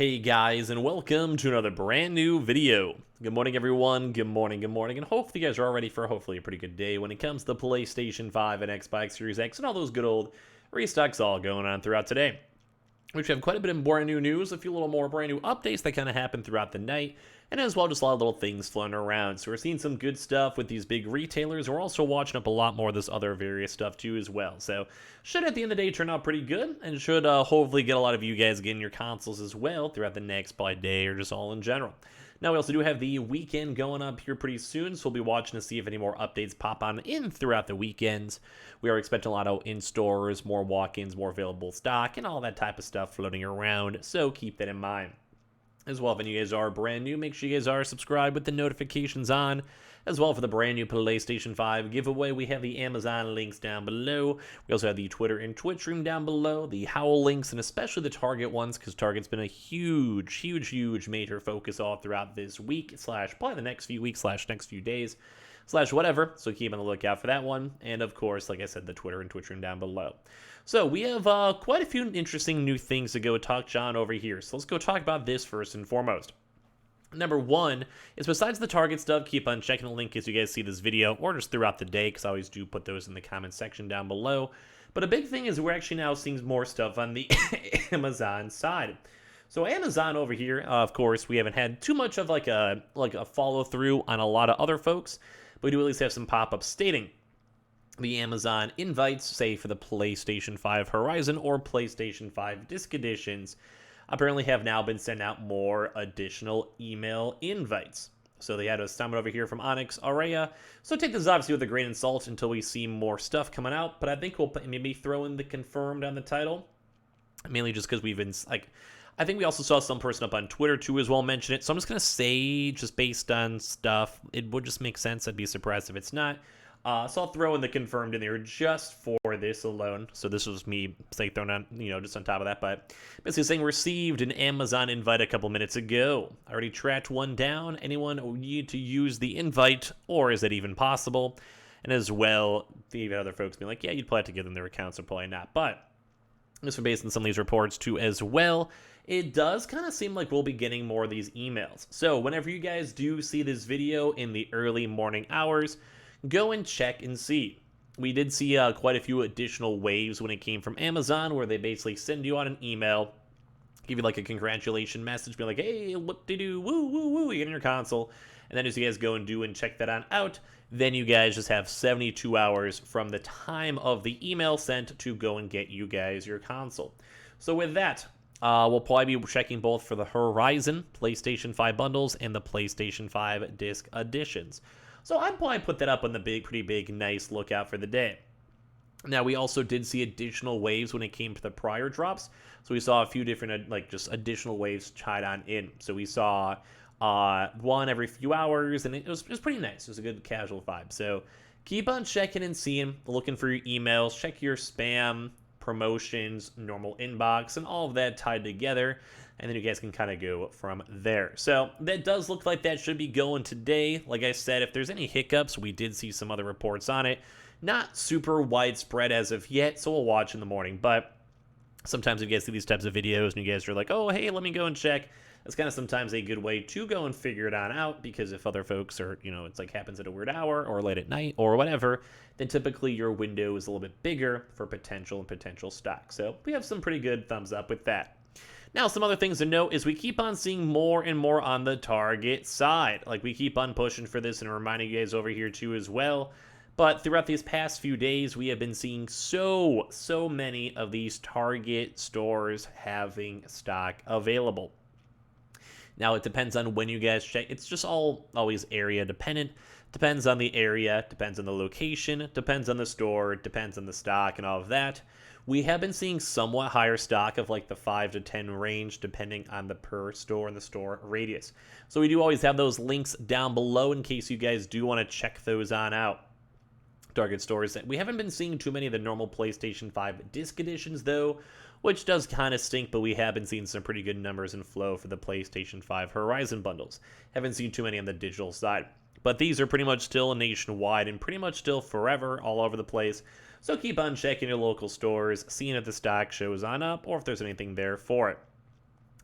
Hey guys, and welcome to another brand new video. Good morning everyone, good morning, and hopefully you guys are all ready for hopefully a pretty good day when it comes to PlayStation 5 and Xbox Series X and all those good old restocks all going on throughout today. We have quite a bit of brand new news, a few little more brand new updates that kind of happened throughout the night, and as well just a lot of little things floating around. So we're seeing some good stuff with these big retailers. We're also watching up a lot more of this other various stuff too as well. So should at the end of the day turn out pretty good, and should hopefully get a lot of you guys getting your consoles as well throughout the next probably day or just all in general. Now, we also do have the weekend going up here pretty soon, so we'll be watching to see if any more updates pop on in throughout the weekends. We are expecting a lot of in-stores, more walk-ins, more available stock, and all that type of stuff floating around, so keep that in mind. As well, if any of you guys are brand new, make sure you guys are subscribed with the notifications on. As well, for the brand new PlayStation 5 giveaway, we have the Amazon links down below. We also have the Twitter and Twitch room down below, the Howl links, and especially the Target ones, because Target's been a huge major focus all throughout this week, slash probably the next few weeks, slash next few days, slash whatever. So keep on the lookout for that one. And of course, like I said, the Twitter and Twitch room down below. So we have quite a few interesting new things to go talk on over here. So let's go talk about this first and foremost. Number one is, besides the Target stuff, keep on checking the link as you guys see this video, or just throughout the day, because I always do put those in the comment section down below. But a big thing is we're actually now seeing more stuff on the Amazon side. So Amazon over here, of course, we haven't had too much of like a follow through on a lot of other folks, but we do at least have some pop-ups stating the Amazon invites, say for the PlayStation 5 Horizon or PlayStation 5 Disc Editions, apparently have now been sent out more additional email invites. So they had a summon over here from Onyx Aurea. So take this obviously with a grain of salt until we see more stuff coming out. But I think we'll maybe throw in the confirmed on the title. Mainly just because we've been, like, I think we also saw some person up on Twitter too as well mention it. So I'm just going to say, just based on stuff, it would just make sense. I'd be surprised if it's not. So I'll throw in the confirmed in there just for this alone. So this was me, say, throwing on, just on top of that. But basically saying received an Amazon invite a couple minutes ago. I already tracked one down. Anyone need to use the invite, or is that even possible? And as well, even other folks being like, yeah, you'd probably have to give them their accounts, or probably not. But just for based on some of these reports too as well, it does kind of seem like we'll be getting more of these emails. So whenever you guys do see this video in the early morning hours, go and check and see. We did see quite a few additional waves when it came from Amazon, where they basically send you out an email, give you like a congratulation message, be like, hey, whoop-de-doo, woo, woo, woo, you're getting your console. And then as you guys go and do and check that on out, then you guys just have 72 hours from the time of the email sent to go and get you guys your console. So with that, we'll probably be checking both for the Horizon PlayStation 5 bundles and the PlayStation 5 Disc Editions. So I'd probably put that up on the pretty big, nice lookout for the day. Now, we also did see additional waves when it came to the prior drops. So we saw a few different, just additional waves tied on in. So we saw one every few hours, and it was pretty nice. It was a good casual vibe. So keep on checking and seeing, looking for your emails, check your spam, promotions, normal inbox, and all of that tied together. And then you guys can kind of go from there. So that does look like that should be going today. Like I said, if there's any hiccups, we did see some other reports on it. Not super widespread as of yet, so we'll watch in the morning. But sometimes you guys see these types of videos and you guys are like, oh, hey, let me go and check. That's kind of sometimes a good way to go and figure it on out, because if other folks are, it's like happens at a weird hour or late at night or whatever, then typically your window is a little bit bigger for potential stock. So we have some pretty good thumbs up with that. Now, some other things to note is we keep on seeing more and more on the Target side. Like, we keep on pushing for this and reminding you guys over here too as well. But throughout these past few days, we have been seeing so many of these Target stores having stock available. Now, it depends on when you guys check. It's just always area dependent. Depends on the area, depends on the location, depends on the store, depends on the stock and all of that. We have been seeing somewhat higher stock of like the 5 to 10 range, depending on the per store and the store radius. So we do always have those links down below in case you guys do want to check those on out. Target stores. We haven't been seeing too many of the normal PlayStation 5 Disc Editions though, which does kind of stink, but we have been seeing some pretty good numbers in flow for the PlayStation 5 Horizon bundles. Haven't seen too many on the digital side. But these are pretty much still nationwide and pretty much still forever all over the place. So keep on checking your local stores, seeing if the stock shows on up or if there's anything there for it.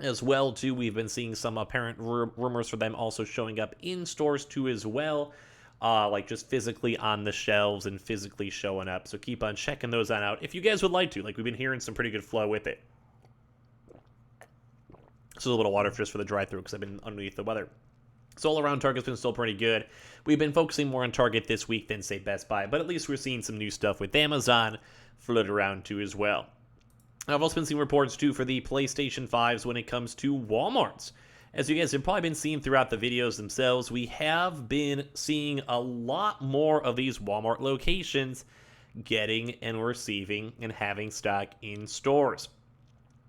as well too. We've been seeing some apparent rumors for them also showing up in stores too as well, like just physically on the shelves and physically showing up. So keep on checking those on out if you guys would like to. Like, we've been hearing some pretty good flow with it. So a little water just for the dry throat because I've been underneath the weather. So all around, Target's been still pretty good. We've been focusing more on Target this week than, say, Best Buy, but at least we're seeing some new stuff with Amazon float around too as well. I've also been seeing reports too for the PlayStation 5s when it comes to Walmarts. As you guys have probably been seeing throughout the videos themselves, we have been seeing a lot more of these Walmart locations getting and receiving and having stock in stores.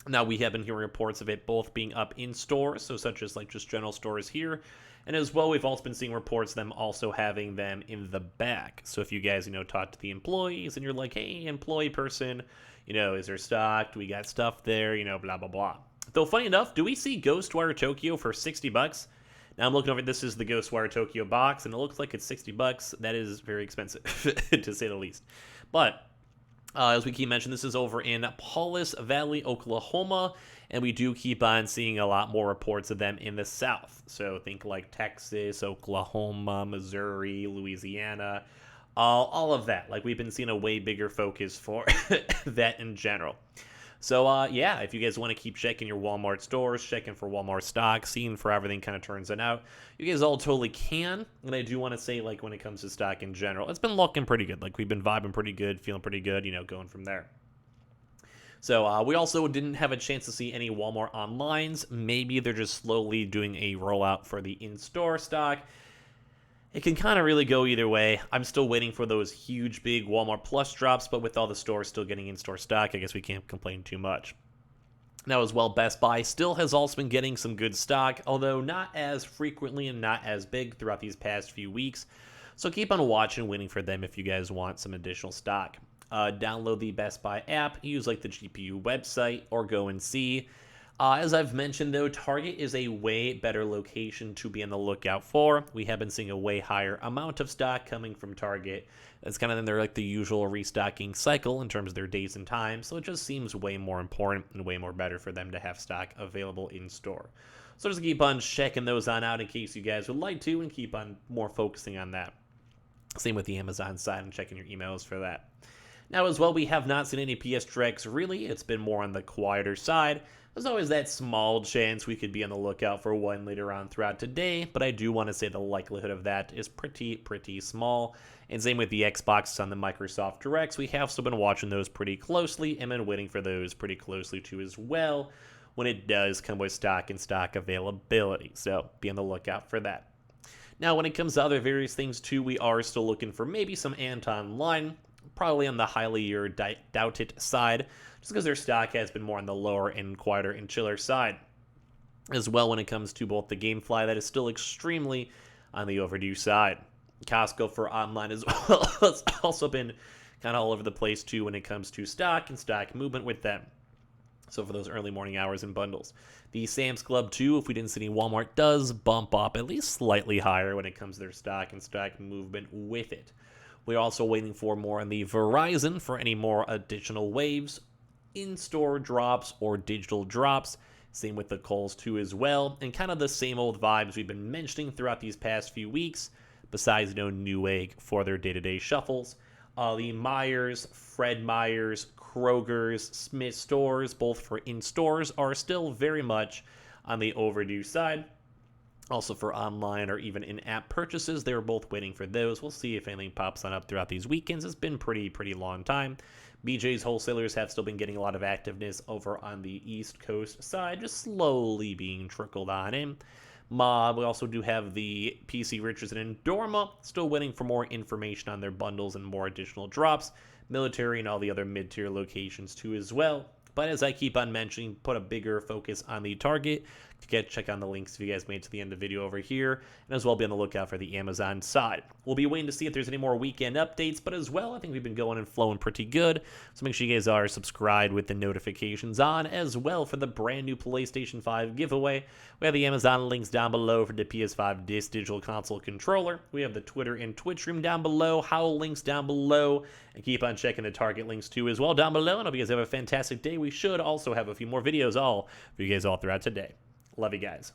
Now, we have been hearing reports of it both being up in stores, so such as like just general stores here, and as well, we've also been seeing reports of them also having them in the back. So if you guys, talk to the employees and you're like, hey, employee person, is there stock? Do we got stuff there? Blah, blah, blah. Though, funny enough, do we see Ghostwire Tokyo for $60? Now, I'm looking over, this is the Ghostwire Tokyo box, and it looks like it's $60. That is very expensive, to say the least. But as we keep mentioning, this is over in Paulus Valley, Oklahoma, and we do keep on seeing a lot more reports of them in the South. So think like Texas, Oklahoma, Missouri, Louisiana, all of that. Like, we've been seeing a way bigger focus for that in general. So, yeah, if you guys want to keep checking your Walmart stores, checking for Walmart stock, seeing for everything kind of turns it out, you guys all totally can. And I do want to say, like, when it comes to stock in general, it's been looking pretty good. Like, we've been vibing pretty good, feeling pretty good, going from there. So, we also didn't have a chance to see any Walmart onlines. Maybe they're just slowly doing a rollout for the in-store stock. It can kind of really go either way. I'm still waiting for those huge, big Walmart Plus drops, but with all the stores still getting in-store stock, I guess we can't complain too much. Now, as well, Best Buy still has also been getting some good stock, although not as frequently and not as big throughout these past few weeks. So keep on watching and waiting for them if you guys want some additional stock. Download the Best Buy app, use like the GPU website, or go and see. As I've mentioned, though, Target is a way better location to be on the lookout for. We have been seeing a way higher amount of stock coming from Target. That's kind of in their the usual restocking cycle in terms of their days and times. So it just seems way more important and way more better for them to have stock available in store. So just keep on checking those on out in case you guys would like to, and keep on more focusing on that. Same with the Amazon side and checking your emails for that. Now, as well, we have not seen any PS Directs, really. It's been more on the quieter side. There's always that small chance we could be on the lookout for one later on throughout today, but I do want to say the likelihood of that is pretty small. And same with the Xbox on the Microsoft Directs. We have still been watching those pretty closely and been waiting for those pretty closely too as well when it does come with stock and stock availability. So be on the lookout for that. Now, when it comes to other various things too, we are still looking for maybe some Anton line, probably on the highly doubted side, just because their stock has been more on the lower and quieter and chiller side. As well, when it comes to both the GameFly, that is still extremely on the overdue side. Costco for online as well has also been kind of all over the place too when it comes to stock and stock movement with them. So for those early morning hours and bundles. The Sam's Club too, if we didn't see any Walmart, does bump up at least slightly higher when it comes to their stock and stock movement with it. We're also waiting for more on the Verizon for any more additional waves, in-store drops, or digital drops. Same with the Kohl's too as well, and kind of the same old vibes we've been mentioning throughout these past few weeks, besides Newegg for their day-to-day shuffles. The Myers, Fred Meyers, Kroger's, Smith stores, both for in-stores, are still very much on the overdue side. Also for online or even in-app purchases, they were both waiting for those. We'll see if anything pops on up throughout these weekends. It's been pretty long time. BJ's wholesalers have still been getting a lot of activeness over on the East Coast side, just slowly being trickled on in. We also do have the PC Richardson and Dorma, still waiting for more information on their bundles and more additional drops. Military and all the other mid-tier locations too as well. But as I keep on mentioning, put a bigger focus on the Target. Check on the links if you guys made it to the end of the video over here, and as well be on the lookout for the Amazon side. We'll be waiting to see if there's any more weekend updates, but as well, I think we've been going and flowing pretty good, so make sure you guys are subscribed with the notifications on, as well for the brand new PlayStation 5 giveaway. We have the Amazon links down below for the PS5 Digital Console Controller. We have the Twitter and Twitch stream down below, Howl links down below, and keep on checking the Target links too as well down below, and I hope you guys have a fantastic day. We we should also have a few more videos all for you guys all throughout today. Love you guys.